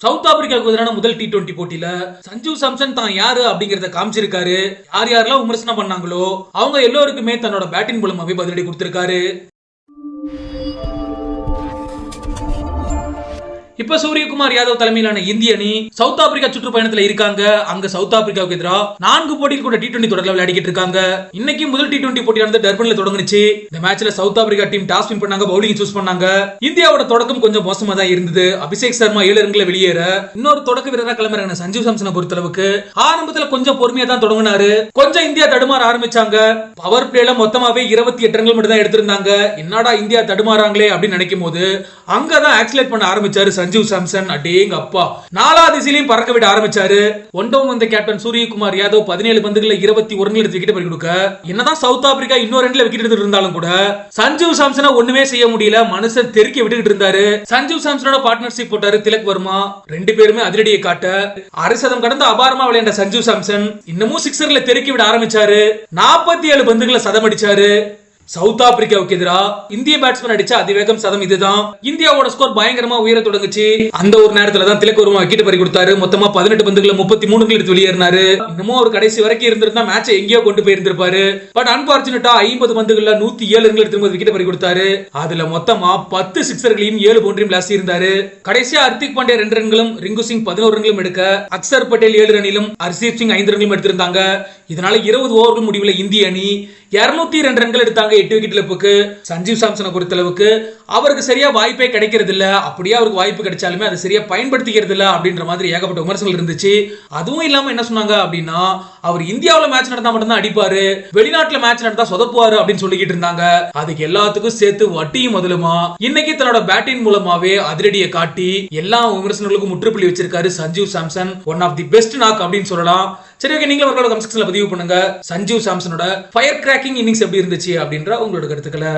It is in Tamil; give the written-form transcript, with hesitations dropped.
சவுத் ஆப்பிரிக்காவுக்கு எதிரான முதல் T20 போட்டியில சஞ்சு சாம்சன் தான் யாரு அப்படிங்கறத காமிச்சிருக்காரு. யார் யாரெல்லாம் விமர்சனம் பண்ணாங்களோ அவங்க எல்லோருக்குமே தன்னோட பேட்டிங் மூலமாவே பதிலடி கொடுத்திருக்காரு. இப்ப சூரியகுமார் யாதவ் தலைமையிலான இந்திய அணி சவுத் ஆப்பிரிக்கா சுற்றுப்பயணத்துல இருக்காங்க. அங்க சவுத் ஆப்பிரிக்காவுக்கு எதிராக 4 போட்டியில் கூட T20 தொடர்ல விளையாடிக்கிட்டு இருக்காங்க. இன்னைக்கு முதல் T20 போட்டியானது டர்பன்ல தொடங்குச்சு. இந்த மேட்ச்ல south Africa team toss win பண்ணாங்க, பவுலிங் சூஸ் பண்ணாங்க. இந்தியாவோட தொடக்கம் கொஞ்சம் மோசமா தான் இருந்தது. அபிஷேக் சர்மா 7 ரன்களை வெளியேற இன்னொரு தொடக்க வீரரா கிளம்புறாங்க சஞ்சு சாம்சனை பொறுத்தளவுக்கு ஆரம்பத்துல கொஞ்சம் பொறுமையா தான் தொடங்கினாரு. கொஞ்சம் இந்தியா தடுமாற ஆரம்பிச்சாங்க. பவர் பிளேல மொத்தமாவே 28 ரன்கள் மட்டும் தான் எடுத்திருந்தாங்க. என்னடா இந்தியா தடுமாறாங்களே அப்படின்னு நினைக்கும் போது அங்கதான் ஆக்சிலேட் பண்ண ஆரம்பிச்சாரு சஞ்சு சாம்சன். அடேங்க அப்பா, 4வது திசையிலையும் பறக்க விட ஆரம்பிச்சாரு. ஒன்டவுன் வந்த கேப்டன் சூரியகுமார் யாதவ் 17 பந்துகளில் 21 ரன்கள் எடுத்து விக்கெட் பறி கொடுக்க, என்னதான் சவுத் ஆப்பிரிக்கா இன்னொரு ரன்ல விக்கெட் எடுத்துட்டு இருந்தாலும் கூட சஞ்சு சாம்சனை ஒண்ணுமே செய்ய முடியல. மனுஷன் தெறிக்க விட்டுக்கிட்டு இருந்தாரு. சஞ்சு சாம்சனோட பார்ட்னர்ஷிப் போட்டாரு திலக் வர்மா. 2 பேருமே அதிரடியை காட்ட அரை சதம் கடந்து அபாரமா விளையாண்ட சஞ்சு சாம்சன் இன்னமும் சிக்ஸர்ல தெறிக்க விட ஆரம்பிச்சாரு. 47 பந்துகளை சதம் அடிச்சாரு. சவுத் ஆப்பிரிக்காவுக்கு எதிராக இந்திய பேட்ஸ்மேன் அடிச்ச அதிவேகம் சதம் இதுதான். இந்தியாவோட ஸ்கோர் பயங்கரமா உயர தொடங்குச்சு. அந்த ஒரு நேரத்துல தான் திலக் வர்மா விக்கெட் பறி கொடுத்தாரு. மொத்தமா 18 பந்துகளை 33 ரன்கள் எடுத்து வெளியேறினாரு. இன்னமும் ஒரு கடைசி வரைக்கும் இருந்திருந்தா மேட்ச் எங்கேயோ கொண்டு போயிருந்திருப்பாரு. பட் அன்பார்ச்சுனேட்டா 50 பந்துகள்ல 107 ரன்கள் எடுத்து விக்கெட் பறி கொடுத்தாரு. அதுல மொத்தமா 10 சிக்ஸர்களையும் 7 பவுண்டரியும் பிளாஸ்ட் இருந்தாரு. கடைசியா ஹர்திக் பாண்டியா 2 ரன்களும், ரிங்கு சிங் 11 ரன்களும் எடுக்க, அக்சர் பட்டேல் 7 ரன்னிலும், ஹர்ஷீப் சிங் 5 ரன்களும் எடுத்திருந்தாங்க. இதனால 20 ஓவர்கள் முடிவுல இந்திய அணி 202 ரன்கள் எடுத்தாங்க 8 விக்கெட் இழப்புக்கு. சஞ்சீவ் சாம்சனை பொறுத்தளவுக்கு அவருக்கு சரியா வாய்ப்பே கிடைக்கிறது இல்ல. அப்படியே அவருக்கு வாய்ப்பு கிடைச்சாலுமே அதை சரியா பயன்படுத்திக்கிறது இல்ல அப்படின்ற மாதிரி ஏகப்பட்ட விமர்சனங்கள் இருந்துச்சு. அதுவும் இல்லாம என்ன சொன்னாங்க அப்படின்னா, அவர் இந்தியாவுல மேட்ச் நடந்தா மட்டும்தான் அடிப்பாரு, வெளிநாட்டுல மேட்ச் நடந்தா சொதப்புவாரு அப்படின்னு சொல்லிக்கிட்டு இருந்தாங்க. அதுக்கு எல்லாத்துக்கும் சேர்த்து வட்டியும் முதலுமா இன்னைக்கு தன்னோட பேட்டிங் மூலமாவே அதிரடியை காட்டி எல்லா விமர்சனங்களுக்கும் முற்றுப்புள்ளி வச்சிருக்காரு Sanjeev Samson. One of the best knock அப்படின்னு சொல்லலாம். சரி, ஓகே, நீங்களும் அவர்களோட கமெண்ட் செக்ஷன்ல பதிவு பண்ணுங்க. சஞ்சீவ் சாம்சனோட ஃபயர் கிராக்கிங் இன்னிங்ஸ் எப்படி இருந்துச்சு அப்படின்ற உங்களோட கருத்துக்களை.